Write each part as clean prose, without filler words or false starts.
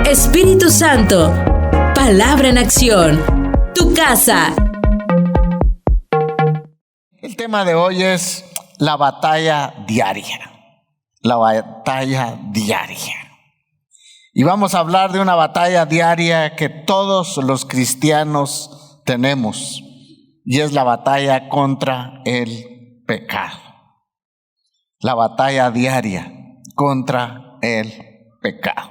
Espíritu Santo, palabra en acción, tu casa. El tema de hoy es la batalla diaria. La batalla diaria. Y vamos a hablar de una batalla diaria que todos los cristianos tenemos. Y es la batalla contra el pecado. La batalla diaria contra el pecado.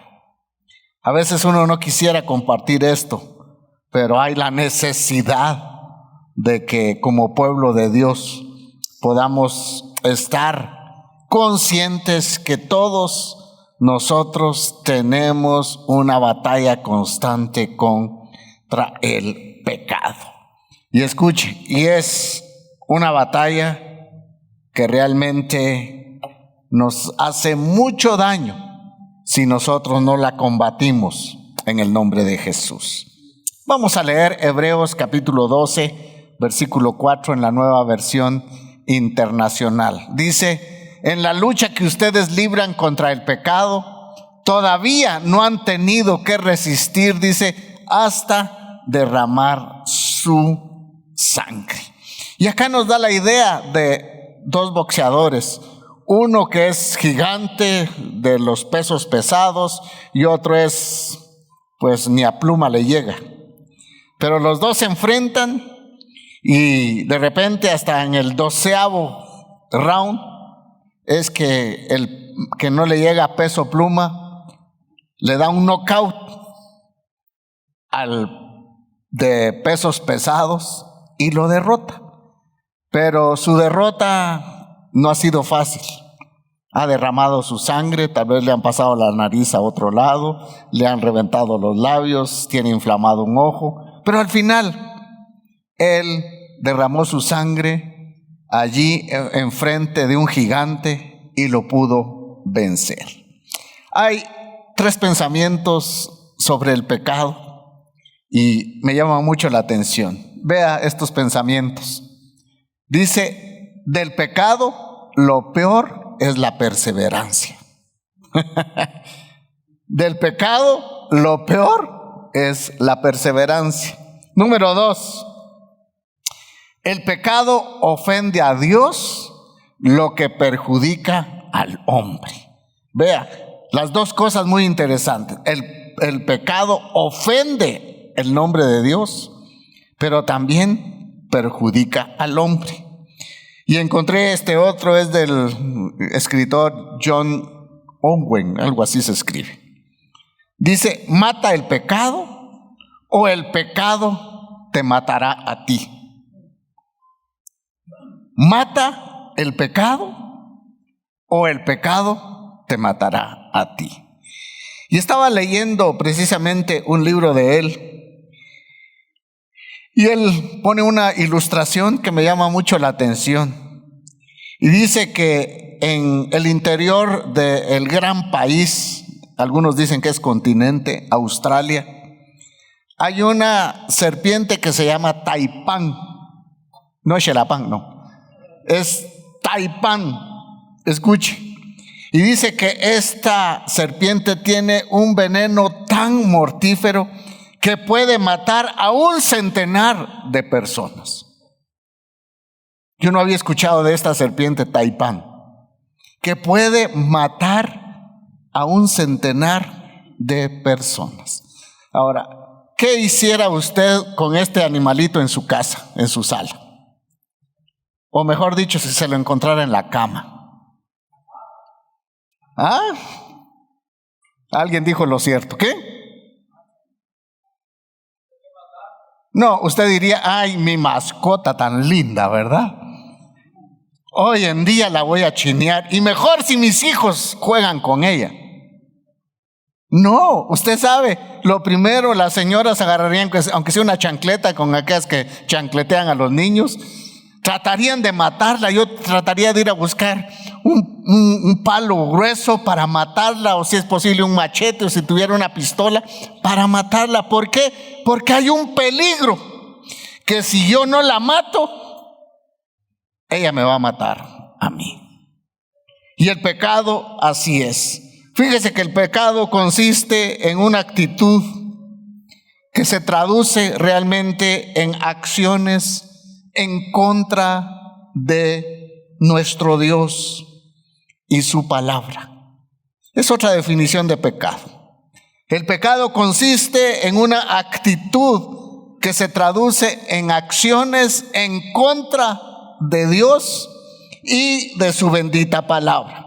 A veces uno no quisiera compartir esto, pero hay la necesidad de que como pueblo de Dios podamos estar conscientes que todos nosotros tenemos una batalla constante contra el pecado. Y escuche, y es una batalla que realmente nos hace mucho daño si nosotros no la combatimos en el nombre de Jesús. Vamos a leer Hebreos capítulo 12, versículo 4 en la Nueva Versión Internacional. Dice: en la lucha que ustedes libran contra el pecado, todavía no han tenido que resistir, dice, hasta derramar su sangre. Y acá nos da la idea de dos boxeadores. Uno que es gigante de los pesos pesados y otro es, pues ni a pluma le llega. Pero los dos se enfrentan y de repente hasta en el 12º round es que el que no le llega a peso pluma le da un knockout al de pesos pesados y lo derrota. Pero su derrota no ha sido fácil. Ha derramado su sangre, tal vez le han pasado la nariz a otro lado, le han reventado los labios, tiene inflamado un ojo, pero al final él derramó su sangre allí enfrente de un gigante y lo pudo vencer. Hay 3 pensamientos sobre el pecado y me llama mucho la atención. Vea estos pensamientos. Dice: del pecado, lo peor es la perseverancia. Del pecado, lo peor es la perseverancia. Número 2, el pecado ofende a Dios, lo que perjudica al hombre. Vea, las dos cosas muy interesantes. El pecado ofende el nombre de Dios, pero también perjudica al hombre. Y encontré este otro, es del escritor John Owen, algo así se escribe. Dice: mata el pecado o el pecado te matará a ti. Mata el pecado o el pecado te matará a ti. Y estaba leyendo precisamente un libro de él. Y él pone una ilustración que me llama mucho la atención. Y dice que en el interior del gran país, algunos dicen que es continente, Australia, hay una serpiente que se llama taipán. No es xelapán, no. Es taipán. Escuche. Y dice que esta serpiente tiene un veneno tan mortífero que puede matar a 100 de personas. Yo no había escuchado de esta serpiente taipán, que puede matar a 100 de personas. Ahora, ¿qué hiciera usted con este animalito en su casa, en su sala? O mejor dicho, si se lo encontrara en la cama. ¿Ah? Alguien dijo lo cierto. ¿Qué? No, usted diría: ay, mi mascota tan linda, ¿verdad? Hoy en día la voy a chinear, y mejor si mis hijos juegan con ella. No, usted sabe, lo primero las señoras agarrarían, aunque sea una chancleta, con aquellas que chancletean a los niños, tratarían de matarla. Yo trataría de ir a buscar un palo grueso para matarla, o si es posible un machete, o si tuviera una pistola para matarla. ¿Por qué? Porque hay un peligro que si yo no la mato, ella me va a matar a mí. Y el pecado así es. Fíjese que el pecado consiste en una actitud que se traduce realmente en acciones en contra de nuestro Dios y su palabra. Es otra definición de pecado. El pecado consiste en una actitud que se traduce en acciones en contra de Dios y de su bendita palabra.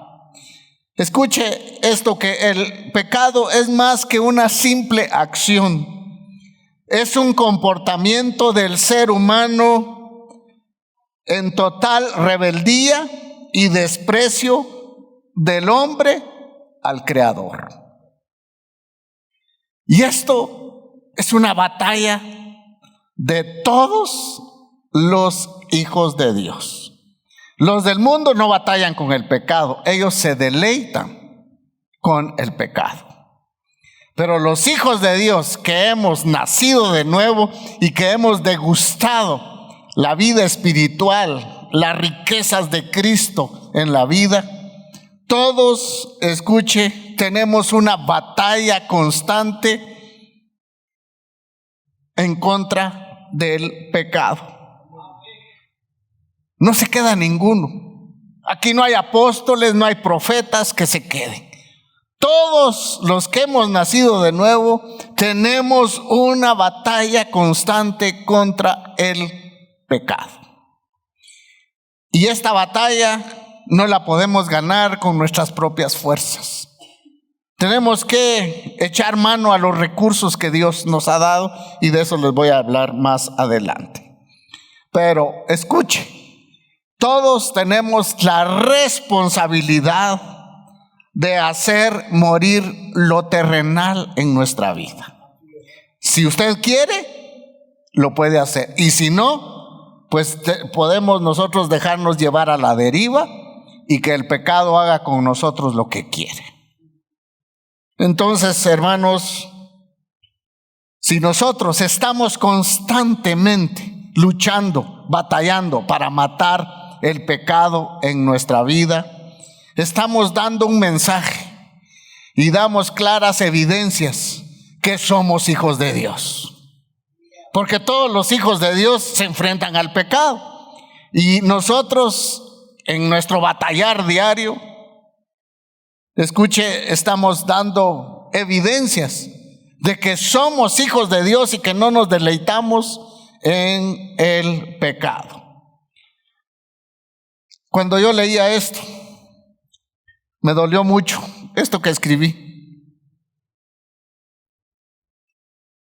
Escuche esto, que el pecado es más que una simple acción. Es un comportamiento del ser humano en total rebeldía y desprecio del hombre al Creador. Y esto es una batalla de todos los hijos de Dios. Los del mundo no batallan con el pecado, ellos se deleitan con el pecado. Pero los hijos de Dios que hemos nacido de nuevo y que hemos degustado la vida espiritual, las riquezas de Cristo en la vida, todos, escuche, tenemos una batalla constante en contra del pecado. No se queda ninguno. Aquí no hay apóstoles, no hay profetas que se queden. Todos los que hemos nacido de nuevo tenemos una batalla constante contra el pecado. Y esta batalla no la podemos ganar con nuestras propias fuerzas. Tenemos que echar mano a los recursos que Dios nos ha dado, y de eso les voy a hablar más adelante. Pero escuche, todos tenemos la responsabilidad de hacer morir lo terrenal en nuestra vida. Si usted quiere, lo puede hacer. Y si no, pues podemos nosotros dejarnos llevar a la deriva y que el pecado haga con nosotros lo que quiere. Entonces, hermanos, si nosotros estamos constantemente luchando, batallando para matar el pecado en nuestra vida, estamos dando un mensaje y damos claras evidencias que somos hijos de Dios. Porque todos los hijos de Dios se enfrentan al pecado. Y nosotros, en nuestro batallar diario, escuche, estamos dando evidencias de que somos hijos de Dios y que no nos deleitamos en el pecado. Cuando yo leía esto, me dolió mucho esto que escribí.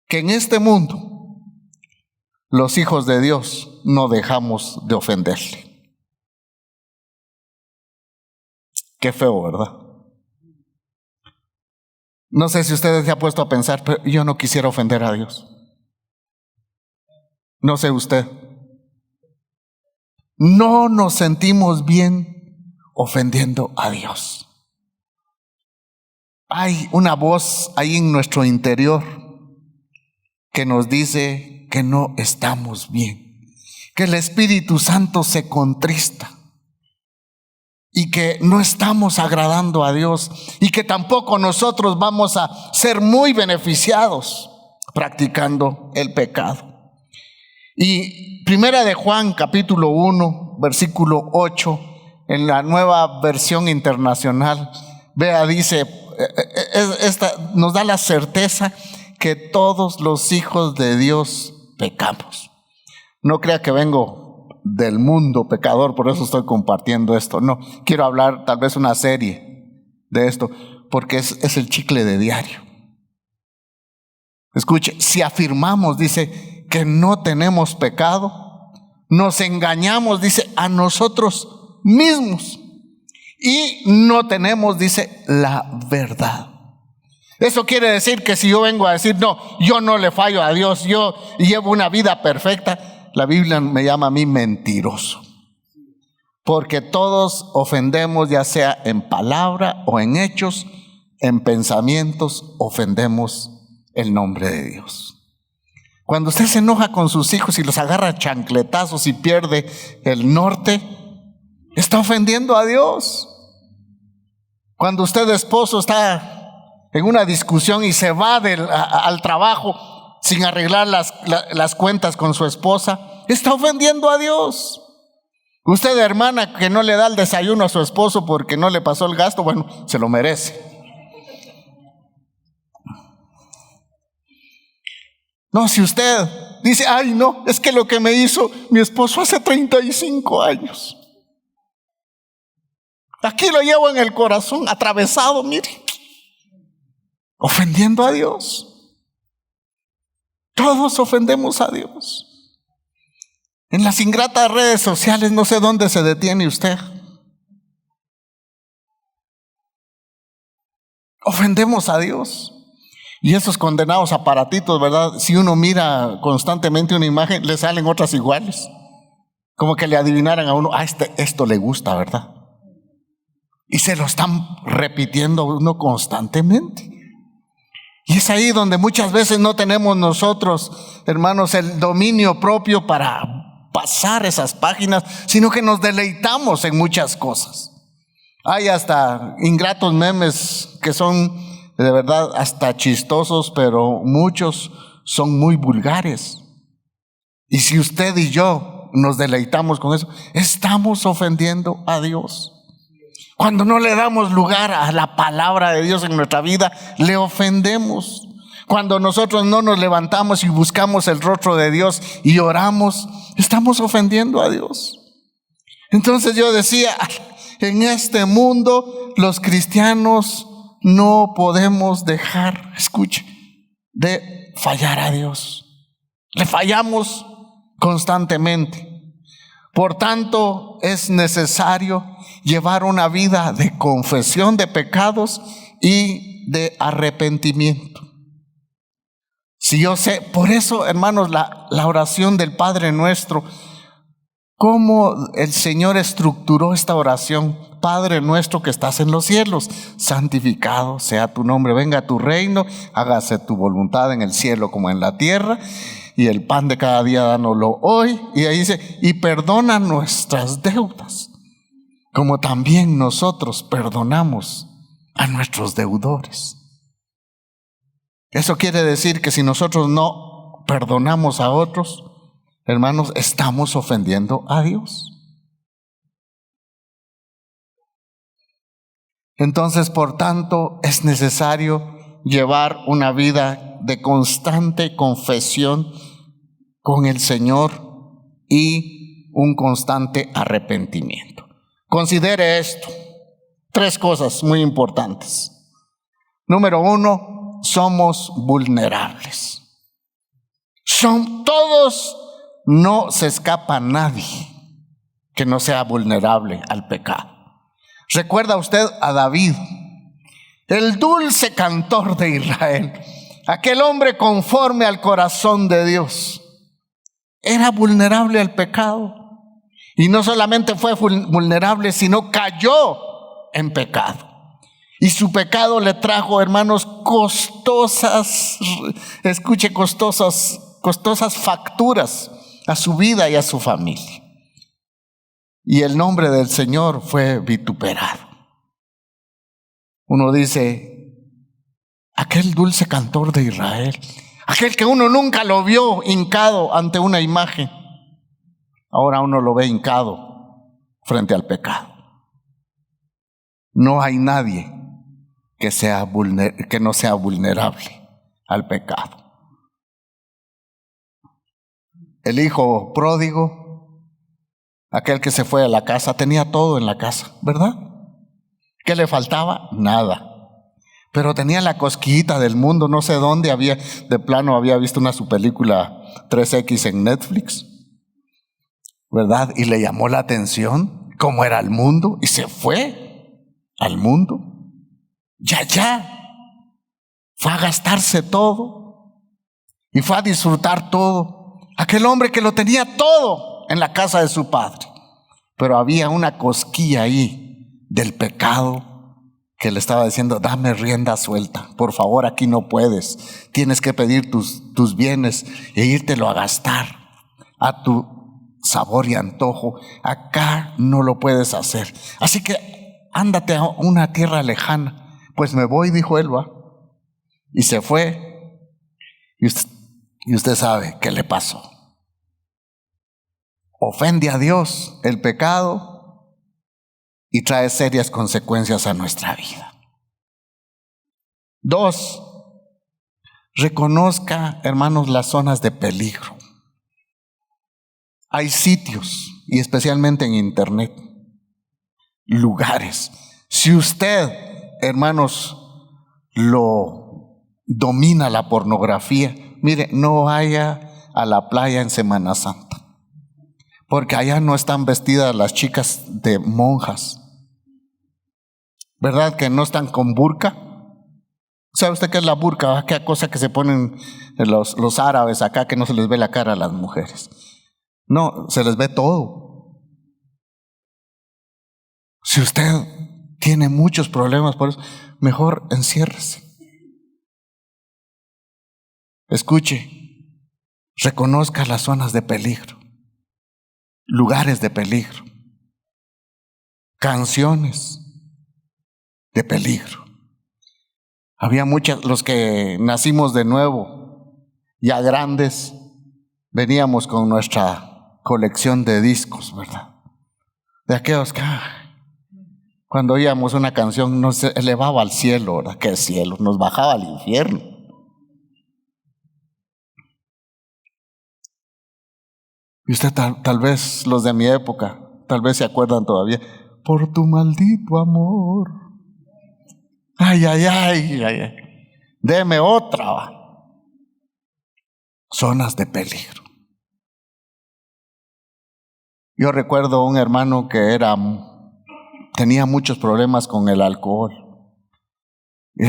Que en este mundo los hijos de Dios no dejamos de ofenderle. Qué feo, ¿verdad? No sé si ustedes se han puesto a pensar, pero yo no quisiera ofender a Dios. No sé usted. No nos sentimos bien ofendiendo a Dios. Hay una voz ahí en nuestro interior que nos dice que no estamos bien, que el Espíritu Santo se contrista y que no estamos agradando a Dios y que tampoco nosotros vamos a ser muy beneficiados practicando el pecado. Y Primera de Juan, capítulo 1, versículo 8, en la Nueva Versión Internacional, vea, dice, esta nos da la certeza que todos los hijos de Dios pecamos. No crea que vengo del mundo pecador, por eso estoy compartiendo esto. No, quiero hablar tal vez una serie de esto, porque es el chicle de diario. Escuche, si afirmamos, dice, que no tenemos pecado, nos engañamos, dice, a nosotros mismos y no tenemos, dice, la verdad. Eso quiere decir que si yo vengo a decir, no, yo no le fallo a Dios, yo llevo una vida perfecta, la Biblia me llama a mí mentiroso. Porque todos ofendemos, ya sea en palabra o en hechos, en pensamientos, ofendemos el nombre de Dios. Cuando usted se enoja con sus hijos y los agarra a chancletazos y pierde el norte, está ofendiendo a Dios. Cuando usted, esposo, está en una discusión y se va al trabajo sin arreglar las cuentas con su esposa, está ofendiendo a Dios. Usted, hermana, que no le da el desayuno a su esposo porque no le pasó el gasto, bueno, se lo merece. No, si usted dice, ay no, es que lo que me hizo mi esposo hace 35 años. Aquí lo llevo en el corazón, atravesado, mire, ofendiendo a Dios. Todos ofendemos a Dios. En las ingratas redes sociales no sé dónde se detiene usted. Ofendemos a Dios. Y esos condenados aparatitos, ¿verdad? Si uno mira constantemente una imagen, le salen otras iguales. Como que le adivinaran a uno, esto le gusta, ¿verdad? Y se lo están repitiendo a uno constantemente. Y es ahí donde muchas veces no tenemos nosotros, hermanos, el dominio propio para pasar esas páginas, sino que nos deleitamos en muchas cosas. Hay hasta ingratos memes que son de verdad hasta chistosos, pero muchos son muy vulgares. Y si usted y yo nos deleitamos con eso, estamos ofendiendo a Dios. Cuando no le damos lugar a la palabra de Dios en nuestra vida, le ofendemos. Cuando nosotros no nos levantamos y buscamos el rostro de Dios y oramos, estamos ofendiendo a Dios. Entonces yo decía, en este mundo los cristianos no podemos dejar, escuche, de fallar a Dios. Le fallamos constantemente. Por tanto, es necesario llevar una vida de confesión de pecados y de arrepentimiento. Si yo sé, por eso, hermanos, la oración del Padre Nuestro, cómo el Señor estructuró esta oración. Padre nuestro que estás en los cielos, santificado sea tu nombre, venga tu reino, hágase tu voluntad en el cielo como en la tierra, y el pan de cada día dánoslo hoy. Y ahí dice, y perdona nuestras deudas, como también nosotros perdonamos a nuestros deudores. Eso quiere decir que si nosotros no perdonamos a otros, hermanos, estamos ofendiendo a Dios. Entonces, por tanto, es necesario llevar una vida de constante confesión con el Señor y un constante arrepentimiento. Considere esto, 3 cosas muy importantes. Número 1, somos vulnerables. Todos, no se escapa nadie que no sea vulnerable al pecado. ¿Recuerda usted a David, el dulce cantor de Israel, aquel hombre conforme al corazón de Dios? Era vulnerable al pecado. Y no solamente fue vulnerable, sino cayó en pecado. Y su pecado le trajo, hermanos, costosas facturas a su vida y a su familia. Y el nombre del Señor fue vituperado. Uno dice, aquel dulce cantor de Israel, aquel que uno nunca lo vio hincado ante una imagen, ahora uno lo ve hincado frente al pecado. No hay nadie que no sea vulnerable al pecado. El hijo pródigo, aquel que se fue a la casa, tenía todo en la casa, ¿verdad? ¿Qué le faltaba? Nada. Pero tenía la cosquillita del mundo, no sé dónde de plano había visto su película 3X en Netflix, ¿verdad? Y le llamó la atención cómo era el mundo y se fue al mundo. Ya. Fue a gastarse todo y fue a disfrutar todo. Aquel hombre que lo tenía todo en la casa de su padre, pero había una cosquilla ahí del pecado que le estaba diciendo, dame rienda suelta, por favor, aquí no puedes, tienes que pedir tus bienes e írtelo a gastar a tu sabor y antojo, acá no lo puedes hacer. Así que ándate a una tierra lejana. Pues me voy, dijo él, va. Y se fue. Y usted sabe qué le pasó. Ofende a Dios el pecado y trae serias consecuencias a nuestra vida. 2, reconozca, hermanos, las zonas de peligro. Hay sitios, y especialmente en internet, lugares. Si usted, hermanos, lo domina la pornografía, mire, no vaya a la playa en Semana Santa, porque allá no están vestidas las chicas de monjas. ¿Verdad que no están con burka? ¿Sabe usted qué es la burka? ¿Qué cosa que se ponen los árabes acá, que no se les ve la cara a las mujeres? No, se les ve todo. Si usted tiene muchos problemas por eso, mejor enciérrese. Escuche, reconozca las zonas de peligro, lugares de peligro, canciones de peligro. Había muchas, los que nacimos de nuevo, ya grandes, veníamos con nuestra colección de discos, ¿verdad? De aquellos que cuando oíamos una canción nos elevaba al cielo, ¿verdad? ¿Qué cielo? Nos bajaba al infierno. Y usted tal vez, los de mi época, tal vez se acuerdan todavía, por tu maldito amor. Ay, ay, ay, ay, ay. Deme otra. Zonas de peligro. Yo recuerdo un hermano que tenía muchos problemas con el alcohol. Y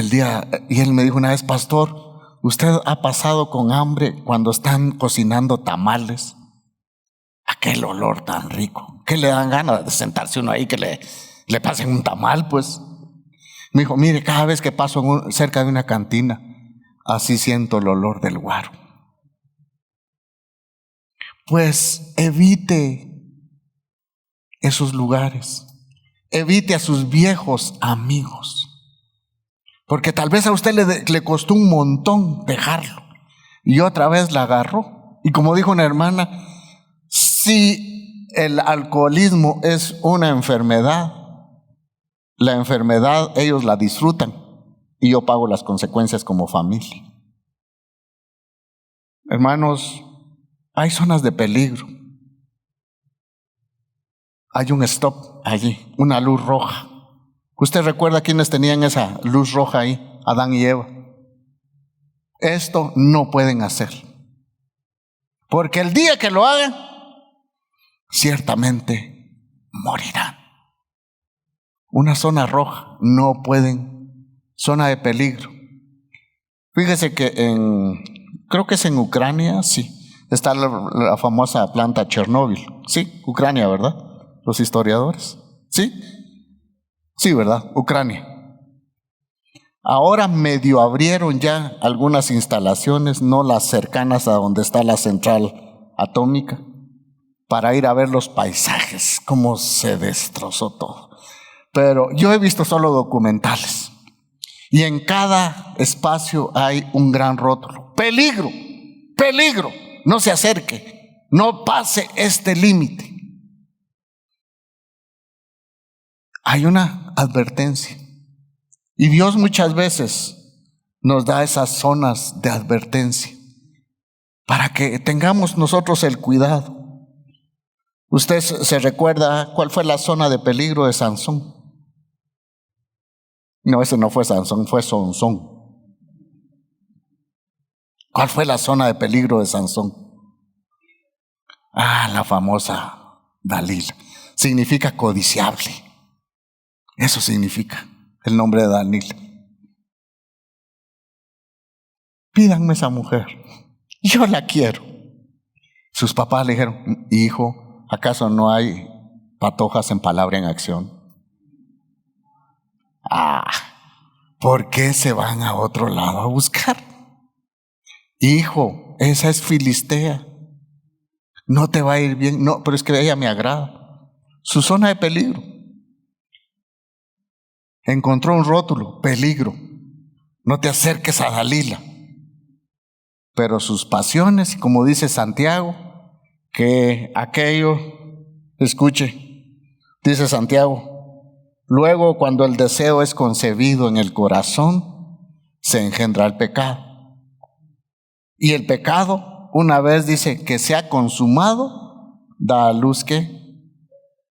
él me dijo una vez, pastor, ¿usted ha pasado con hambre cuando están cocinando tamales? Aquel olor tan rico. ¿Qué le dan ganas de sentarse uno ahí que le pasen un tamal, pues? Me dijo, mire, cada vez que paso cerca de una cantina, así siento el olor del guaro. Pues evite esos lugares. Evite a sus viejos amigos. Porque tal vez a usted le costó un montón dejarlo. Y otra vez la agarró. Y como dijo una hermana, si el alcoholismo es una enfermedad, la enfermedad ellos la disfrutan y yo pago las consecuencias como familia. Hermanos, hay zonas de peligro. Hay un stop allí, una luz roja. ¿Usted recuerda quiénes tenían esa luz roja ahí? Adán y Eva. Esto no pueden hacer. Porque el día que lo hagan, ciertamente morirán. Una zona roja, no pueden, zona de peligro. Fíjese que creo que es en Ucrania, sí, está la famosa planta Chernóbil. Sí, Ucrania, ¿verdad? Los historiadores. Sí, sí, ¿verdad? Ucrania. Ahora medio abrieron ya algunas instalaciones, no las cercanas a donde está la central atómica, para ir a ver los paisajes, cómo se destrozó todo. Pero yo he visto solo documentales y en cada espacio hay un gran rótulo. Peligro, peligro, no se acerque, no pase este límite. Hay una advertencia y Dios muchas veces nos da esas zonas de advertencia para que tengamos nosotros el cuidado. Usted se recuerda cuál fue la zona de peligro de Sansón. No, ese no fue Sansón, fue Sansón. ¿Cuál fue la zona de peligro de Sansón? La famosa Dalila. Significa codiciable. Eso significa el nombre de Dalila. Pídanme esa mujer. Yo la quiero. Sus papás le dijeron, hijo, ¿acaso no hay patojas en palabra en acción? ¿Por qué se van a otro lado a buscar? Hijo, esa es filistea. No te va a ir bien. No, pero es que ella me agrada. Su zona de peligro. encontró un rótulo: peligro, no te acerques a Dalila. Pero sus pasiones, como dice Santiago, que aquello, escuche, dice Santiago, luego cuando el deseo es concebido en el corazón, se engendra el pecado. Y el pecado, una vez dice que se ha consumado, da a luz que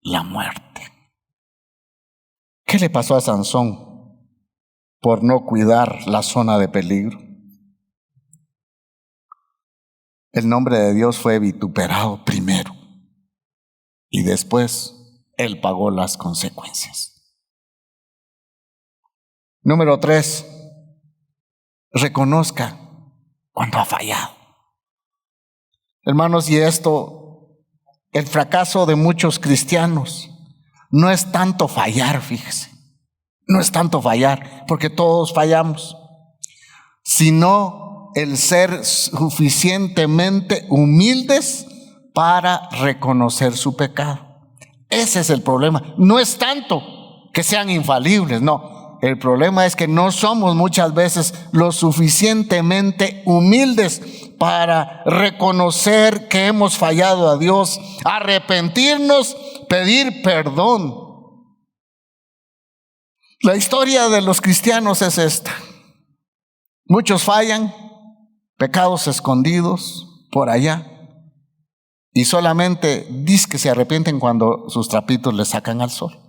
la muerte. ¿Qué le pasó a Sansón por no cuidar la zona de peligro? El nombre de Dios fue vituperado primero y después él pagó las consecuencias. Número 3, reconozca cuando ha fallado. Hermanos, y esto, el fracaso de muchos cristianos no es tanto fallar, fíjese, no es tanto fallar, porque todos fallamos, sino el ser suficientemente humildes para reconocer su pecado. Ese es el problema. No es tanto que sean infalibles, no. El problema es que no somos muchas veces lo suficientemente humildes para reconocer que hemos fallado a Dios, arrepentirnos, pedir perdón. La historia de los cristianos es esta. Muchos fallan, pecados escondidos por allá, y solamente dicen que se arrepienten cuando sus trapitos les sacan al sol.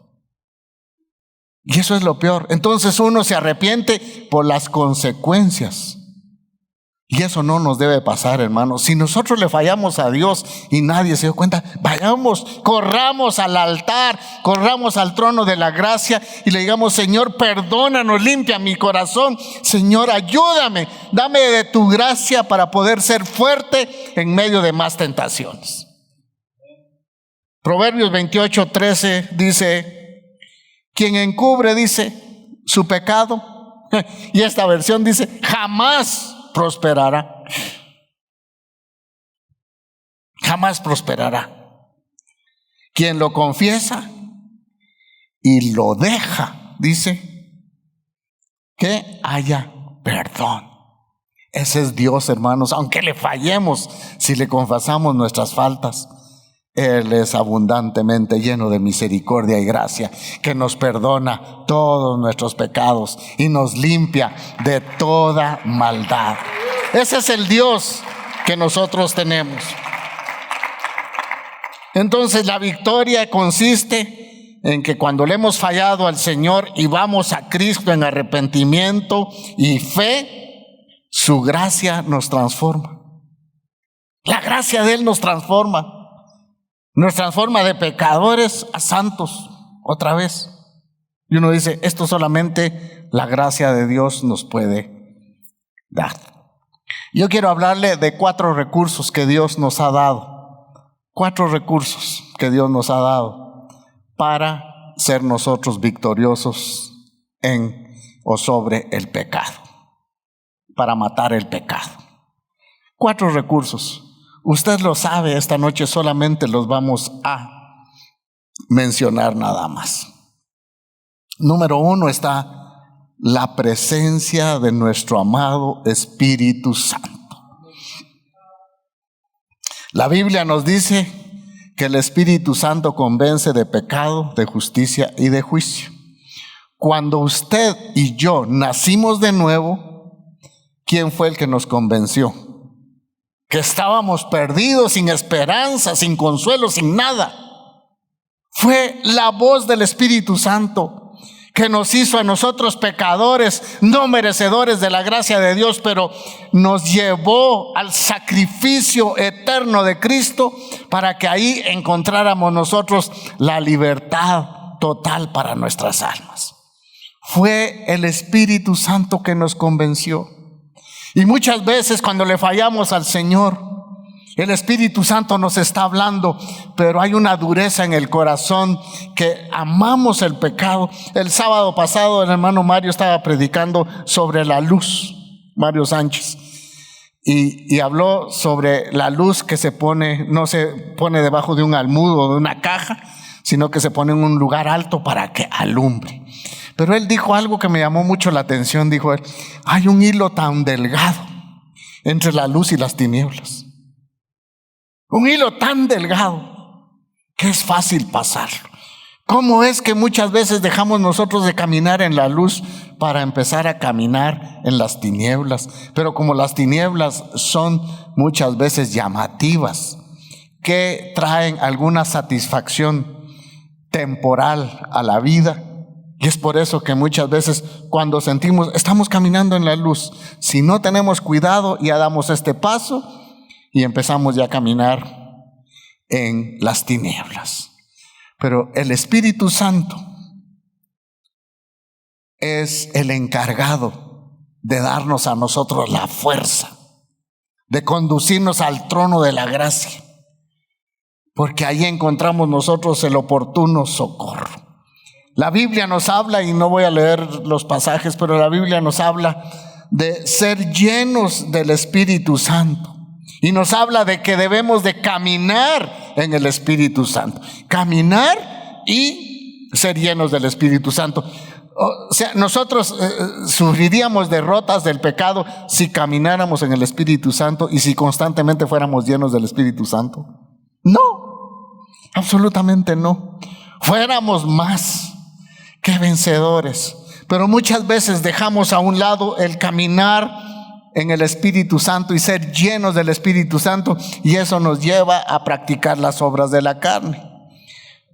Y eso es lo peor. Entonces uno se arrepiente por las consecuencias. Y eso no nos debe pasar, hermanos. Si nosotros le fallamos a Dios y nadie se dio cuenta, vayamos, corramos al altar, corramos al trono de la gracia y le digamos: Señor, perdónanos, limpia mi corazón. Señor, ayúdame, dame de tu gracia para poder ser fuerte en medio de más tentaciones. Proverbios 28:13 dice: quien encubre, dice, su pecado, y esta versión dice, jamás prosperará. Jamás prosperará. Quien lo confiesa y lo deja, dice, que haya perdón. Ese es Dios, hermanos. Aunque le fallemos, si le confesamos nuestras faltas, Él es abundantemente lleno de misericordia y gracia, que nos perdona todos nuestros pecados y nos limpia de toda maldad. Ese es el Dios que nosotros tenemos. Entonces la victoria consiste en que cuando le hemos fallado al Señor y vamos a Cristo en arrepentimiento y fe, su gracia nos transforma. La gracia de Él nos transforma. Nos transforma de pecadores a santos otra vez. Y uno dice, esto solamente la gracia de Dios nos puede dar. Yo quiero hablarle de 4 recursos que Dios nos ha dado. 4 recursos que Dios nos ha dado para ser nosotros victoriosos en o sobre el pecado. Para matar el pecado. 4 recursos. Usted lo sabe, esta noche solamente los vamos a mencionar nada más. Número 1 está la presencia de nuestro amado Espíritu Santo. La Biblia nos dice que el Espíritu Santo convence de pecado, de justicia y de juicio. Cuando usted y yo nacimos de nuevo, ¿quién fue el que nos convenció? Que estábamos perdidos, sin esperanza, sin consuelo, sin nada. Fue la voz del Espíritu Santo que nos hizo a nosotros pecadores, no merecedores de la gracia de Dios, pero nos llevó al sacrificio eterno de Cristo para que ahí encontráramos nosotros la libertad total para nuestras almas. Fue el Espíritu Santo que nos convenció. Y muchas veces cuando le fallamos al Señor, el Espíritu Santo nos está hablando, pero hay una dureza en el corazón que amamos el pecado. El sábado pasado el hermano Mario estaba predicando sobre la luz, Mario Sánchez, y habló sobre la luz que se pone, no se pone debajo de un almud o de una caja, sino que se pone en un lugar alto para que alumbre. Pero él dijo algo que me llamó mucho la atención. Dijo él: hay un hilo tan delgado entre la luz y las tinieblas. Un hilo tan delgado que es fácil pasarlo. ¿Cómo es que muchas veces dejamos nosotros de caminar en la luz para empezar a caminar en las tinieblas? Pero como las tinieblas son muchas veces llamativas, que traen alguna satisfacción temporal a la vida, y es por eso que muchas veces cuando sentimos estamos caminando en la luz, si no tenemos cuidado ya damos este paso y empezamos ya a caminar en las tinieblas. Pero el Espíritu Santo es el encargado de darnos a nosotros la fuerza, de conducirnos al trono de la gracia, porque ahí encontramos nosotros el oportuno socorro. La Biblia nos habla, y no voy a leer los pasajes, pero la Biblia nos habla de ser llenos del Espíritu Santo. Y nos habla de que debemos de caminar en el Espíritu Santo. Caminar y ser llenos del Espíritu Santo. O sea, nosotros sufriríamos derrotas del pecado si camináramos en el Espíritu Santo y si constantemente fuéramos llenos del Espíritu Santo. No, absolutamente no. Fuéramos más que vencedores. Pero muchas veces dejamos a un lado el caminar en el Espíritu Santo y ser llenos del Espíritu Santo, y eso nos lleva a practicar las obras de la carne,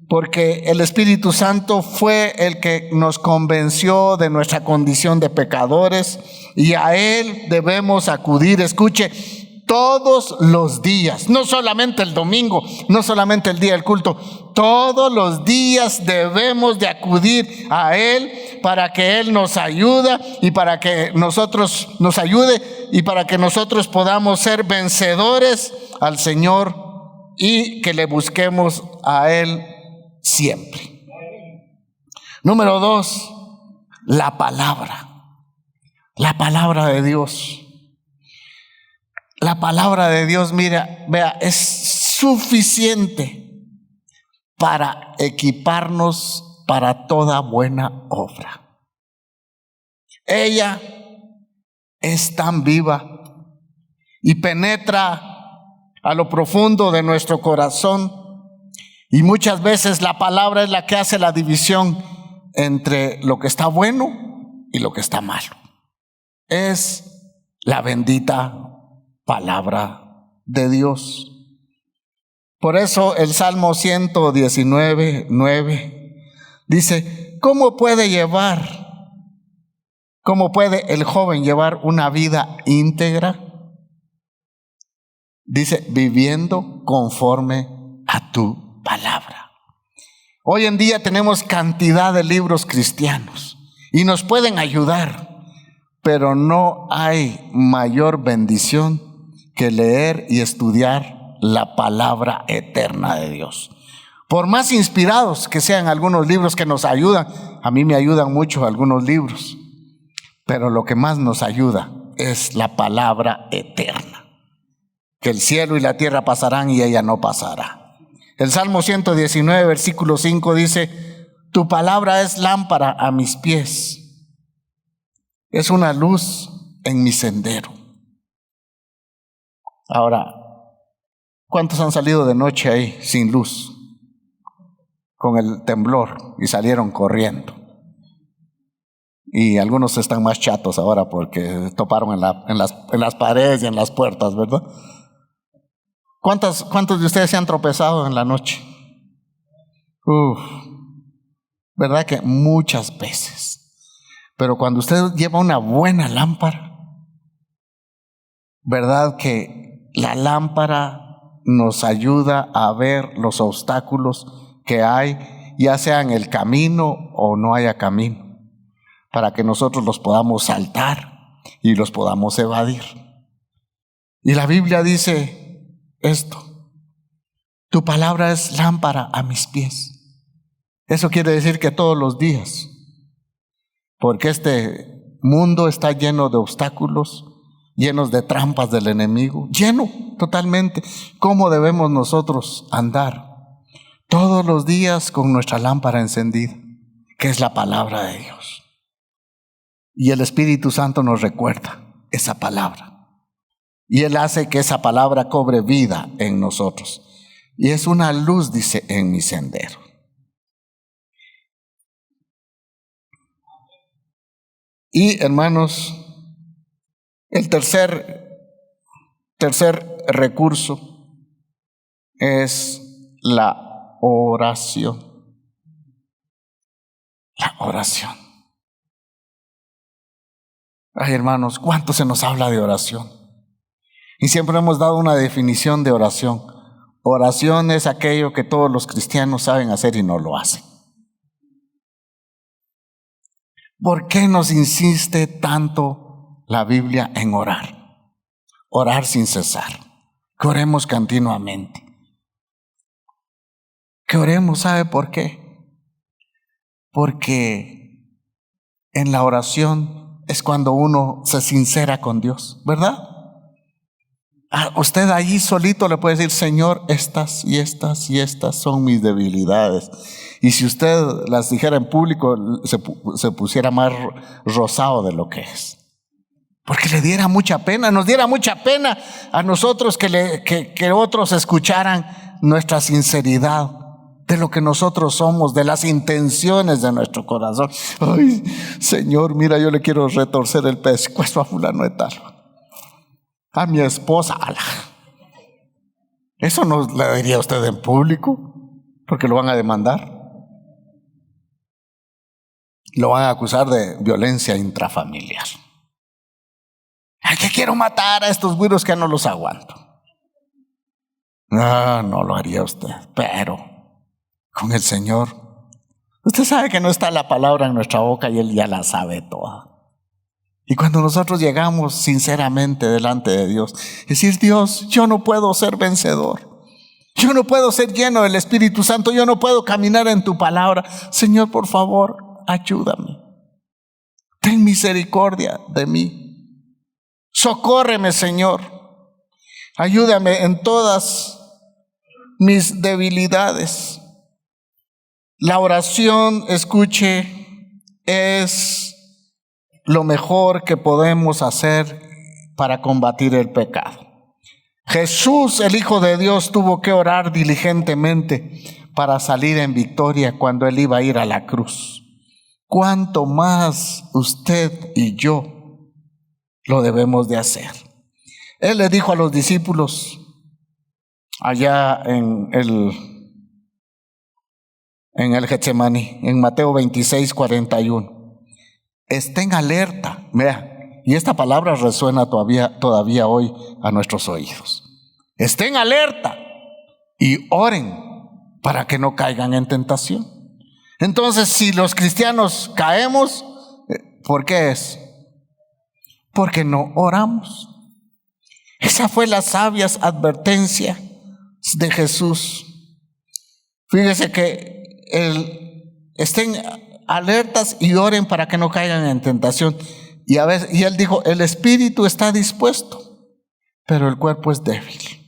porque el Espíritu Santo fue el que nos convenció de nuestra condición de pecadores, y a Él debemos acudir, escuche, todos los días, no solamente el domingo, no solamente el día del culto, todos los días debemos de acudir a Él para que Él nos ayude y para que nosotros nos ayude y para que nosotros podamos ser vencedores al Señor y que le busquemos a Él siempre. Número 2, la palabra de Dios. La palabra de Dios, mira, vea, es suficiente para equiparnos para toda buena obra. Ella es tan viva y penetra a lo profundo de nuestro corazón, y muchas veces la palabra es la que hace la división entre lo que está bueno y lo que está malo. Es la bendita palabra de Dios. Por eso el Salmo 119:9 dice: ¿cómo puede el joven llevar una vida íntegra? Dice: viviendo conforme a tu palabra. Hoy en día tenemos cantidad de libros cristianos y nos pueden ayudar, pero no hay mayor bendición que leer y estudiar la palabra eterna de Dios. Por más inspirados que sean algunos libros que nos ayudan, a mí me ayudan mucho algunos libros, pero lo que más nos ayuda es la palabra eterna, que el cielo y la tierra pasarán y ella no pasará. El Salmo 119, versículo 5 dice: tu palabra es lámpara a mis pies, es una luz en mi sendero. Ahora, ¿cuántos han salido de noche ahí sin luz, con el temblor, y salieron corriendo? Y algunos están más chatos ahora porque toparon en las paredes y en las puertas, ¿verdad? ¿Cuántos de ustedes se han tropezado en la noche? ¿Verdad que muchas veces? Pero cuando usted lleva una buena lámpara, ¿verdad que la lámpara nos ayuda a ver los obstáculos que hay, ya sea en el camino o no haya camino, para que nosotros los podamos saltar y los podamos evadir? Y la Biblia dice esto: tu palabra es lámpara a mis pies. Eso quiere decir que todos los días, porque este mundo está lleno de obstáculos, llenos de trampas del enemigo, lleno totalmente. ¿Cómo debemos nosotros andar? Todos los días con nuestra lámpara encendida, que es la palabra de Dios. Y el Espíritu Santo nos recuerda esa palabra. Y Él hace que esa palabra cobre vida en nosotros. Y es una luz, dice, en mi sendero. Y hermanos, el tercer recurso es la oración. La oración. Ay, hermanos, ¿cuánto se nos habla de oración? Y siempre hemos dado una definición de oración. Oración es aquello que todos los cristianos saben hacer y no lo hacen. ¿Por qué nos insiste tanto la Biblia en orar? Orar sin cesar. Que oremos continuamente. Que oremos, ¿sabe por qué? Porque en la oración es cuando uno se sincera con Dios, ¿verdad? Usted allí solito le puede decir: Señor, estas y estas y estas son mis debilidades. Y si usted las dijera en público, se pusiera más rosado de lo que es. Porque le diera mucha pena, nos diera mucha pena a nosotros que otros escucharan nuestra sinceridad de lo que nosotros somos, de las intenciones de nuestro corazón. Ay, Señor, mira, yo le quiero retorcer el pescuezo a fulano de tal, a mi esposa. Eso no le diría a usted en público, porque lo van a demandar. Lo van a acusar de violencia intrafamiliar. Ay, que quiero matar a estos güiros que no los aguanto. No lo haría usted, pero con el Señor, usted sabe que no está la palabra en nuestra boca y Él ya la sabe toda. Y cuando nosotros llegamos sinceramente delante de Dios, decir: Dios, yo no puedo ser vencedor, yo no puedo ser lleno del Espíritu Santo, yo no puedo caminar en tu palabra. Señor, por favor, ayúdame, ten misericordia de mí, socórreme, Señor, ayúdame en todas mis debilidades. La oración, escuche, es lo mejor que podemos hacer para combatir el pecado. Jesús, el Hijo de Dios, tuvo que orar diligentemente para salir en victoria cuando Él iba a ir a la cruz. ¿Cuánto más usted y yo lo debemos de hacer? Él le dijo a los discípulos allá en el Getsemaní, en Mateo 26:41, estén alerta. Vea, y esta palabra resuena todavía hoy a nuestros oídos. Estén alerta y oren para que no caigan en tentación. Entonces, si los cristianos caemos, ¿por qué es? Porque no oramos. Esa fue la sabia advertencia de Jesús. Fíjese que estén alertas y oren para que no caigan en tentación. Y Él dijo: el espíritu está dispuesto, pero el cuerpo es débil.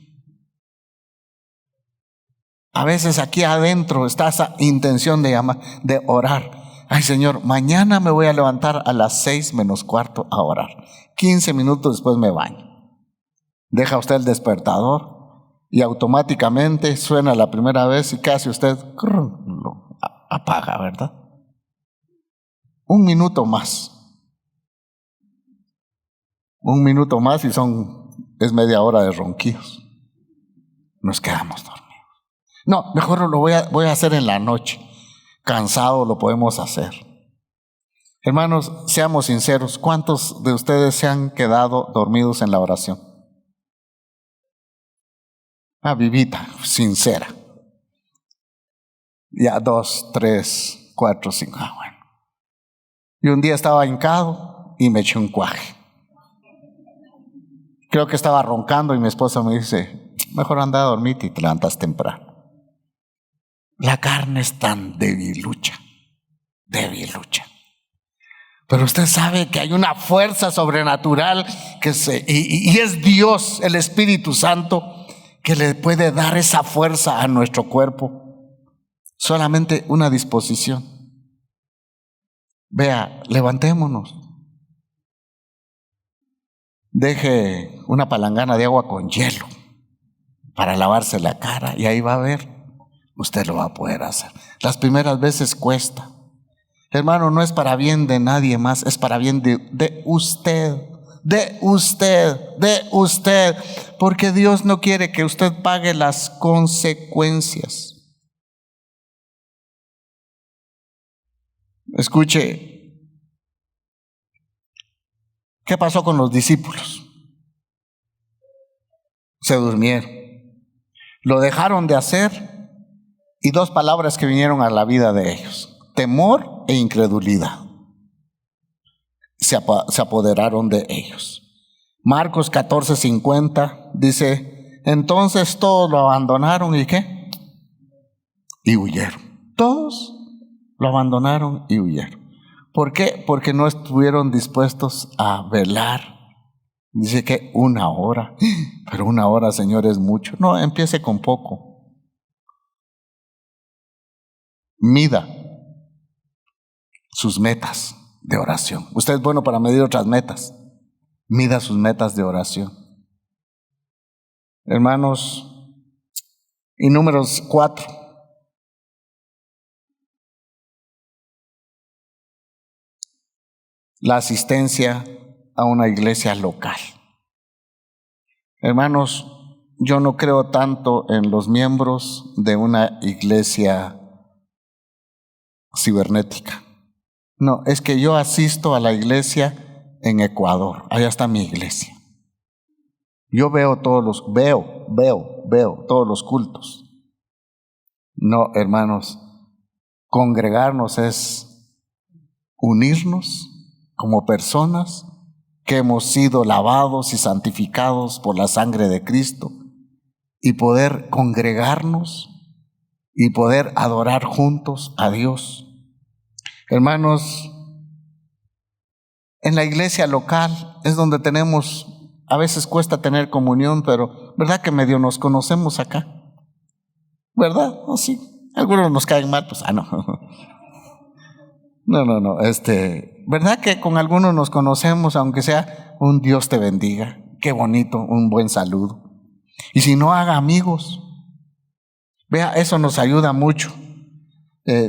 A veces aquí adentro está esa intención de orar. Ay, Señor, mañana me voy a levantar a las 6:45 a orar. 15 minutos después me baño. Deja usted el despertador y automáticamente suena la primera vez y casi usted lo apaga, ¿verdad? Un minuto más y es media hora de ronquidos. Nos quedamos dormidos. No, mejor lo voy a hacer en la noche. Cansado lo podemos hacer. Hermanos, seamos sinceros. ¿Cuántos de ustedes se han quedado dormidos en la oración? Vivita, sincera. Ya 2, 3, 4, 5. Bueno. Y un día estaba hincado y me eché un cuaje. Creo que estaba roncando y mi esposa me dice: mejor anda a dormir y te levantas temprano. La carne es tan debilucha. Pero usted sabe que hay una fuerza sobrenatural y es Dios, el Espíritu Santo, que le puede dar esa fuerza a nuestro cuerpo. Solamente una disposición. Vea, levantémonos. Deje una palangana de agua con hielo para lavarse la cara y ahí va a ver, usted lo va a poder hacer. Las primeras veces cuesta. Hermano, no es para bien de nadie más, es para bien de usted, porque Dios no quiere que usted pague las consecuencias. Escuche, ¿qué pasó con los discípulos? Se durmieron, lo dejaron de hacer y dos palabras que vinieron a la vida de ellos: temor e incredulidad. Se apoderaron de ellos. Marcos 14:50 dice: entonces todos lo abandonaron y ¿qué? Y huyeron. Todos lo abandonaron y huyeron. ¿Por qué? Porque no estuvieron dispuestos a velar. Dice que 1 hora, pero 1 hora, Señor, es mucho. No, empiece con poco. Mida sus metas de oración. Usted es bueno para medir otras metas. Mida sus metas de oración. Hermanos, y Números 4. La asistencia a una iglesia local. Hermanos, yo no creo tanto en los miembros de una iglesia cibernética. No, es que yo asisto a la iglesia en Ecuador. Allá está mi iglesia. Yo veo todos los cultos. No, hermanos, congregarnos es unirnos como personas que hemos sido lavados y santificados por la sangre de Cristo y poder congregarnos y poder adorar juntos a Dios. Hermanos, en la iglesia local es donde tenemos, a veces cuesta tener comunión, pero ¿verdad que medio nos conocemos acá? ¿Verdad? ¿O sí? Algunos nos caen mal, pues, no. No, ¿verdad que con algunos nos conocemos, aunque sea un Dios te bendiga? Qué bonito, un buen saludo. Y si no, haga amigos. Vea, eso nos ayuda mucho.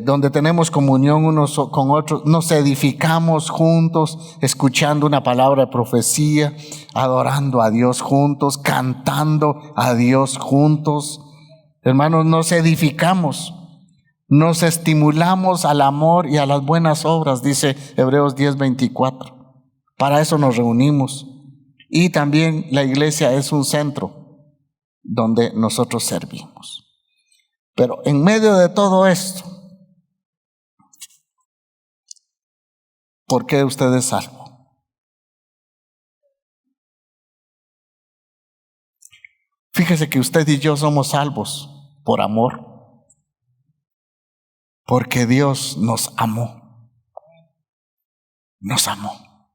Donde tenemos comunión unos con otros, nos edificamos juntos, escuchando una palabra de profecía, adorando a Dios juntos, cantando a Dios juntos. Hermanos, nos edificamos. Nos estimulamos al amor y a las buenas obras, dice Hebreos 10:24. Para eso nos reunimos. Y también la iglesia es un centro donde nosotros servimos. Pero en medio de todo esto, ¿por qué usted es salvo? Fíjese que usted y yo somos salvos por amor. Porque Dios nos amó. Nos amó.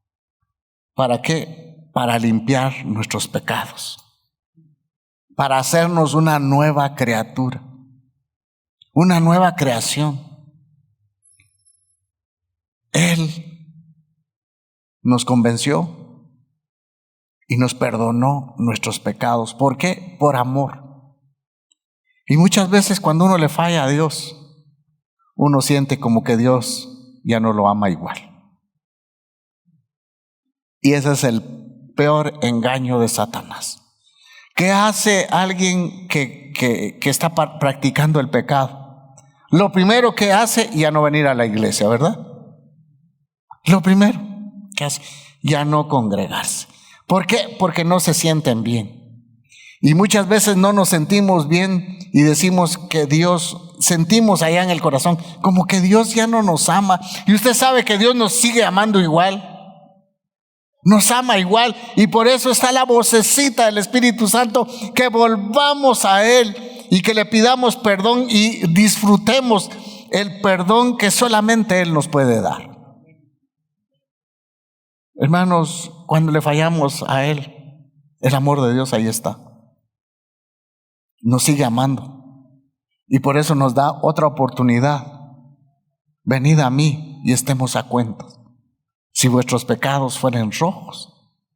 ¿Para qué? Para limpiar nuestros pecados. Para hacernos una nueva criatura. Una nueva creación. Él nos convenció y nos perdonó nuestros pecados. ¿Por qué? Por amor. Y muchas veces cuando uno le falla a Dios, uno siente como que Dios ya no lo ama igual. Y ese es el peor engaño de Satanás. ¿Qué hace alguien que está practicando el pecado? Lo primero que hace, ya no venir a la iglesia, ¿verdad? Lo primero que hace, ya no congregarse. ¿Por qué? Porque no se sienten bien. Y muchas veces no nos sentimos bien y decimos que Dios, sentimos allá en el corazón como que Dios ya no nos ama. Y usted sabe que Dios nos sigue amando igual. Nos ama igual. Y por eso está la vocecita del Espíritu Santo, que volvamos a Él y que le pidamos perdón y disfrutemos el perdón que solamente Él nos puede dar. Hermanos, cuando le fallamos a Él, el amor de Dios ahí está. Nos sigue amando y por eso nos da otra oportunidad. Venid a mí y estemos a cuentas. Si vuestros pecados fueren rojos,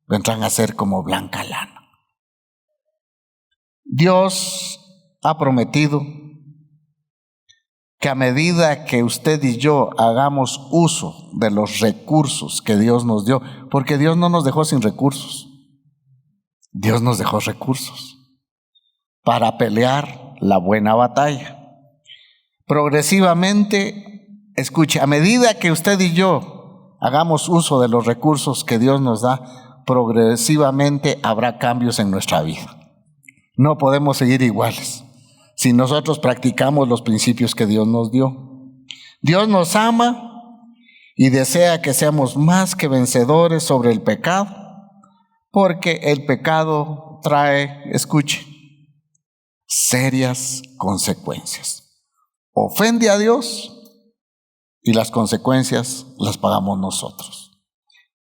vendrán a ser como blanca lana. Dios ha prometido que a medida que usted y yo hagamos uso de los recursos que Dios nos dio, porque Dios no nos dejó sin recursos, Dios nos dejó recursos para pelear la buena batalla. Progresivamente, escuche, a medida que usted y yo hagamos uso de los recursos que Dios nos da, progresivamente habrá cambios en nuestra vida. No podemos seguir iguales si nosotros practicamos los principios que Dios nos dio. Dios nos ama y desea que seamos más que vencedores sobre el pecado, porque el pecado trae, escuche, serias consecuencias. Ofende a Dios y las consecuencias las pagamos nosotros.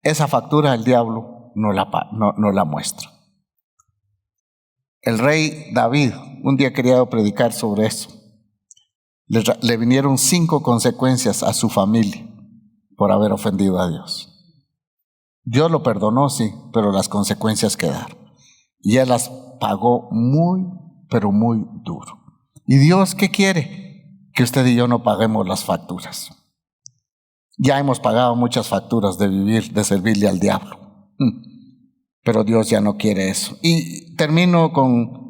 Esa factura el diablo no la muestra. El rey David un día quería predicar sobre eso. Le vinieron 5 consecuencias a su familia por haber ofendido a Dios. Dios lo perdonó, sí, pero las consecuencias quedaron. Y él las pagó muy, pero muy duro. ¿Y Dios qué quiere? Que usted y yo no paguemos las facturas. Ya hemos pagado muchas facturas de vivir, de servirle al diablo. Pero Dios ya no quiere eso. Y termino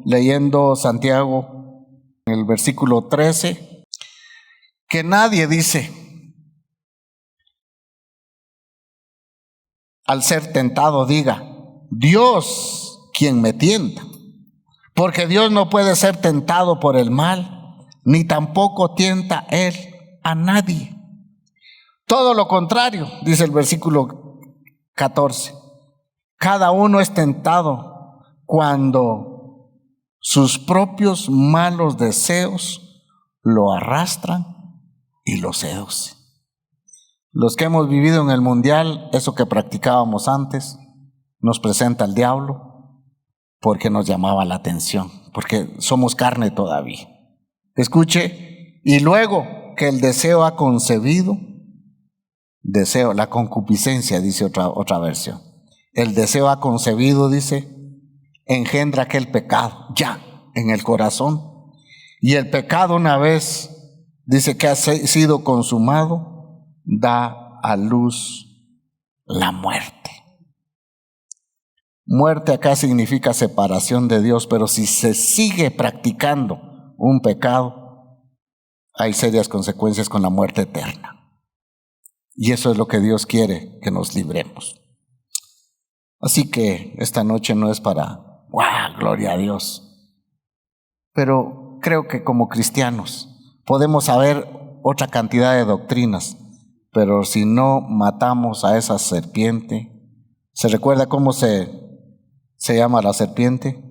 leyendo Santiago, en el versículo 13, que nadie dice, al ser tentado, diga, Dios quien me tienta, porque Dios no puede ser tentado por el mal, ni tampoco tienta Él a nadie. Todo lo contrario, dice el versículo 14. Cada uno es tentado cuando sus propios malos deseos lo arrastran y lo seducen. Los que hemos vivido en el mundial, eso que practicábamos antes, nos presenta el diablo porque nos llamaba la atención, porque somos carne todavía. Escuche, y luego que el deseo ha concebido, la concupiscencia, dice otra versión. El deseo ha concebido, dice, engendra aquel pecado ya en el corazón. Y el pecado, una vez, dice que ha sido consumado, da a luz la muerte. Muerte acá significa separación de Dios, pero si se sigue practicando un pecado, hay serias consecuencias con la muerte eterna. Y eso es lo que Dios quiere, que nos libremos. Así que esta noche no es para, gloria a Dios. Pero creo que como cristianos podemos saber otra cantidad de doctrinas, pero si no matamos a esa serpiente, ¿se recuerda cómo se llama la serpiente?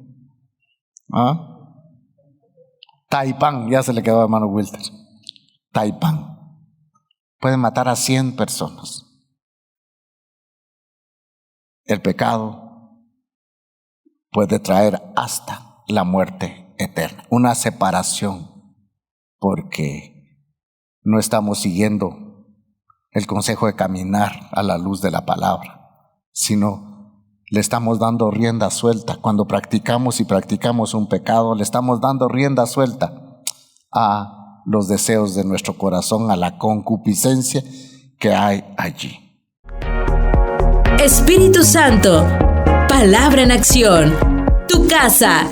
Taipán, ya se le quedó a hermano Wilter. Taipán. Puede matar a 100 personas. El pecado puede traer hasta la muerte eterna, una separación, porque no estamos siguiendo el consejo de caminar a la luz de la palabra, sino le estamos dando rienda suelta. Cuando practicamos un pecado, le estamos dando rienda suelta a los deseos de nuestro corazón, a la concupiscencia que hay allí. Espíritu Santo, palabra en acción. Tu casa.